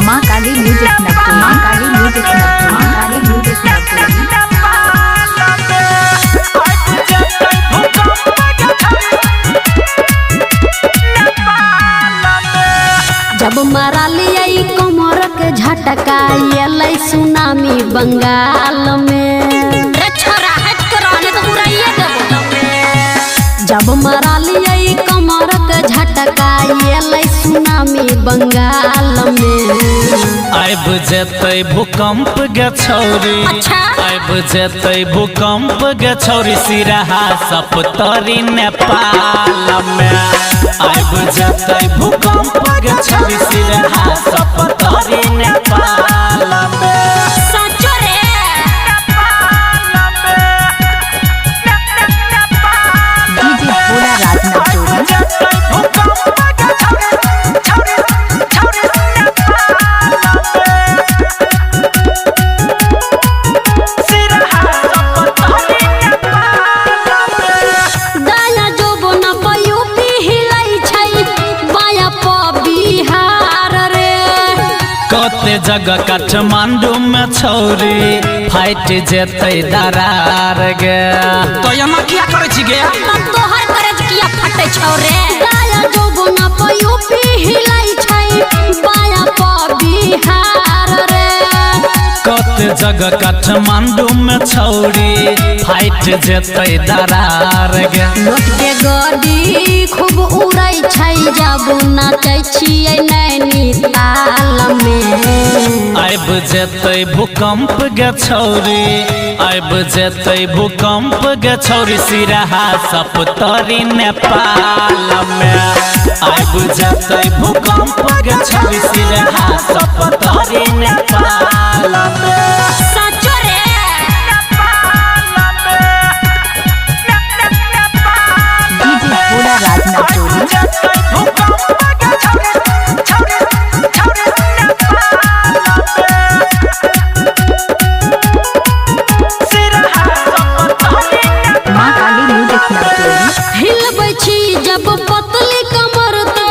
माँ काली म्यूजिक नगरी, माँ काली म्यूजिक नगरी, माँ काली म्यूजिक नगरी। जब मारा लिया कमर के झटका ये सुनामी बंगाल में। जब मारा लिया कमर के झटका ये सुनामी बंगाल में। आइब जेतै भूकंप गे छौरी, आइब जेतै भूकंप गे छौरी सिरहा सप्तरी नेपाल में। आइब जेतै भूकंप गे छौरी सिरहा सप्तरी नेपाल में। डीजे भोला राज कते जगह काठमांडू में छौरी फाइट जेतै दरार गे। तो यहाँ क्या करे छी गे? तो हर करे किया फटे छौरे। दाया जोबना पे यूपी हिलाई छै बाया पे बिहार रे। कते जगह काठमांडू में छौरी फाइट जेतै दरार गे। नोट के गाड़ी खूब उड़ै छै जब नाचै छियै नैनीताल में। आइब जेतै भूकंप गे छौरी, आइब जेतै भूकंप गे छौरी सिरहा सप्तरी नेपाल में। आइब जेतै भूकंप गे छौरी सिरहा सप्तरी नेपाल में। डीजे भोला राज माँ काली म्यूजिक नगरी। हिलबै छी जब पतली कमर तो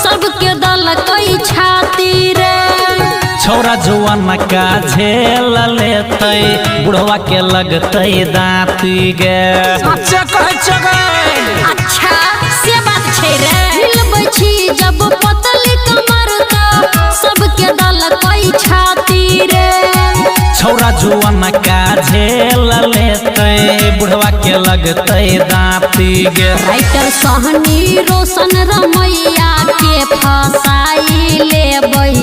सबके दल कई छाती रे। छौरा जुआन का झेल लेतै बुढ़वा के लगतै दाँती गे। अच्छा कहै छ गे। अच्छा से बात छै रे। हिलबै छी जब पतली कमर तो सबके दल कई छाती रे। छौरा जुआन का झेल लेतै बुढ़वा के लगतै दाँती गे। राइटर सहनी रोशन रमैया के फसाई ले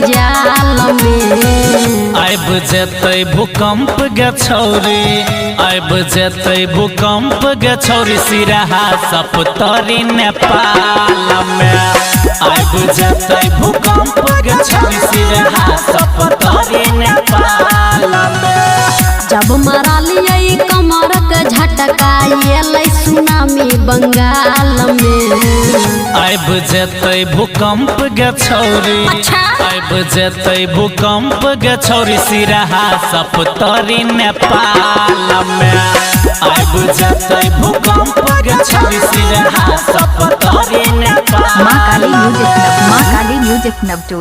जाल में। आइब जेतै भूकंप गे छौरी, आइब जेतै भूकंप गे छौरी सिरहा सप्तरी नेपाल में। आइब जेतै भूकंप गे छौरी सिरहा सप्तरी नेपाल में। जब मारा लिया कमर के झटका ये सुनामी बंगाल में। आइब जेतै भूकंप गे छौरी, आइब जेतै भूकंप गे छौरी सिरहा सप्तरी नेपाल में। आइब जेतै भूकंप गे छौरी सिरहा सप्तरी नेपाल। माँ काली म्यूजिक नगरी, माँ काली म्यूजिक नगरी।